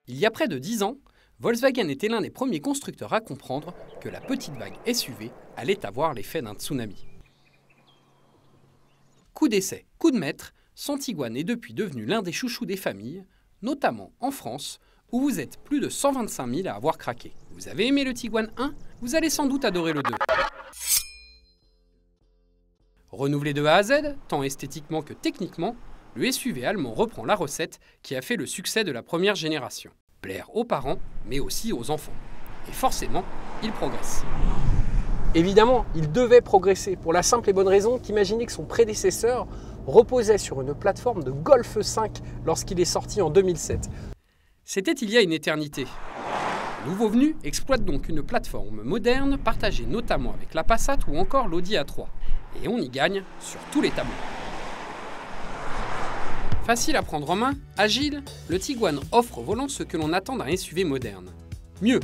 Il y a près de 10 ans, Volkswagen était l'un des premiers constructeurs à comprendre que la petite vague SUV allait avoir l'effet d'un tsunami. Coup d'essai, coup de maître, son Tiguan est depuis devenu l'un des chouchous des familles, notamment en France, où vous êtes plus de 125 000 à avoir craqué. Vous avez aimé le Tiguan 1 ? Vous allez sans doute adorer le 2. Renouvelé de A à Z, tant esthétiquement que techniquement, le SUV allemand reprend la recette qui a fait le succès de la première génération. Plaire aux parents, mais aussi aux enfants. Et forcément, il progresse. Évidemment, il devait progresser pour la simple et bonne raison qu'imaginez que son prédécesseur reposait sur une plateforme de Golf 5 lorsqu'il est sorti en 2007. C'était il y a une éternité. Le nouveau venu exploite donc une plateforme moderne partagée notamment avec la Passat ou encore l'Audi A3. Et on y gagne sur tous les tableaux. Facile à prendre en main, agile, le Tiguan offre au volant ce que l'on attend d'un SUV moderne. Mieux,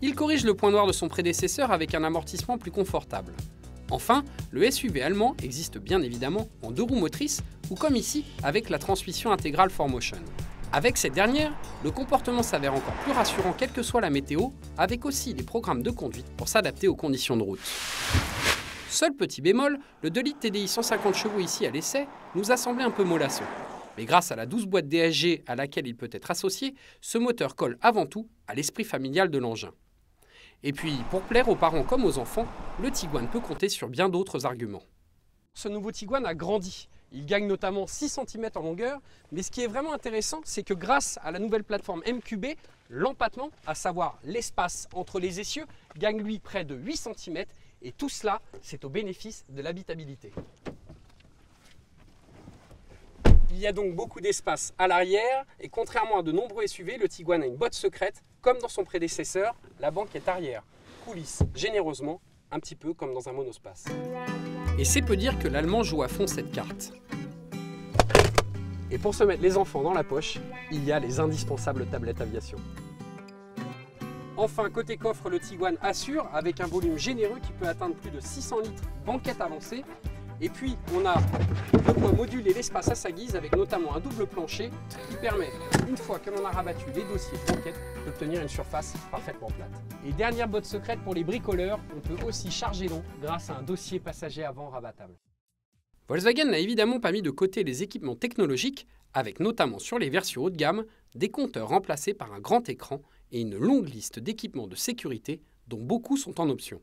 il corrige le point noir de son prédécesseur avec un amortissement plus confortable. Enfin, le SUV allemand existe bien évidemment en 2 roues motrices ou comme ici avec la transmission intégrale 4Motion. Avec cette dernière, le comportement s'avère encore plus rassurant quelle que soit la météo, avec aussi des programmes de conduite pour s'adapter aux conditions de route. Seul petit bémol, le 2 litres TDI 150 chevaux ici à l'essai nous a semblé un peu mollasson. Mais grâce à la douce boîte DSG à laquelle il peut être associé, ce moteur colle avant tout à l'esprit familial de l'engin. Et puis, pour plaire aux parents comme aux enfants, le Tiguan peut compter sur bien d'autres arguments. Ce nouveau Tiguan a grandi. Il gagne notamment 6 cm en longueur, mais ce qui est vraiment intéressant, c'est que grâce à la nouvelle plateforme MQB, l'empattement, à savoir l'espace entre les essieux, gagne lui près de 8 cm, et tout cela, c'est au bénéfice de l'habitabilité. Il y a donc beaucoup d'espace à l'arrière, et contrairement à de nombreux SUV, le Tiguan a une boîte secrète, comme dans son prédécesseur, la banquette arrière coulisse généreusement, un petit peu comme dans un monospace. Et c'est peu dire que l'Allemand joue à fond cette carte. Et pour se mettre les enfants dans la poche, il y a les indispensables tablettes aviation. Enfin, côté coffre, le Tiguan assure avec un volume généreux qui peut atteindre plus de 600 litres banquette avancée. Et puis, on a de quoi moduler l'espace à sa guise avec notamment un double plancher qui permet, une fois que l'on a rabattu les dossiers banquette, d'obtenir une surface parfaitement plate. Et dernière botte secrète pour les bricoleurs, on peut aussi charger long grâce à un dossier passager avant rabattable. Volkswagen n'a évidemment pas mis de côté les équipements technologiques, avec notamment sur les versions haut de gamme, des compteurs remplacés par un grand écran et une longue liste d'équipements de sécurité dont beaucoup sont en option.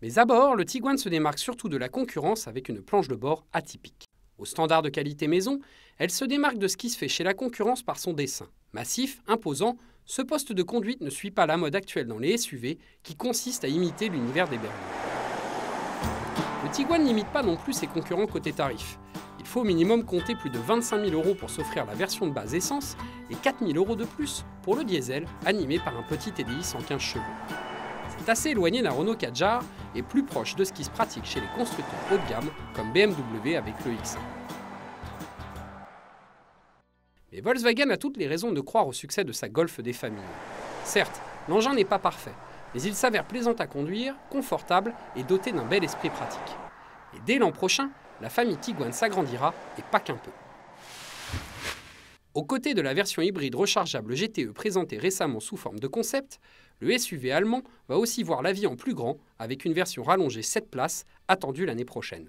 Mais à bord, le Tiguan se démarque surtout de la concurrence avec une planche de bord atypique. Au standard de qualité maison, elle se démarque de ce qui se fait chez la concurrence par son dessin. Massif, imposant, ce poste de conduite ne suit pas la mode actuelle dans les SUV qui consiste à imiter l'univers des berlines. Le Tiguan n'imite pas non plus ses concurrents côté tarif. Il faut au minimum compter plus de 25 000 € pour s'offrir la version de base essence et 4 000 € de plus pour le diesel animé par un petit TDI 115 chevaux. C'est assez éloigné d'un Renault Kadjar et plus proche de ce qui se pratique chez les constructeurs haut de gamme comme BMW avec le X1. Mais Volkswagen a toutes les raisons de croire au succès de sa Golf des familles. Certes, l'engin n'est pas parfait, mais il s'avère plaisant à conduire, confortable et doté d'un bel esprit pratique. Et dès l'an prochain, la famille Tiguan s'agrandira et pas qu'un peu. Aux côtés de la version hybride rechargeable GTE présentée récemment sous forme de concept, le SUV allemand va aussi voir la vie en plus grand avec une version rallongée 7 places attendue l'année prochaine.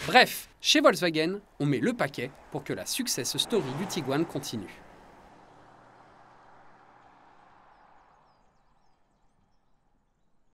Bref, chez Volkswagen, on met le paquet pour que la success story du Tiguan continue.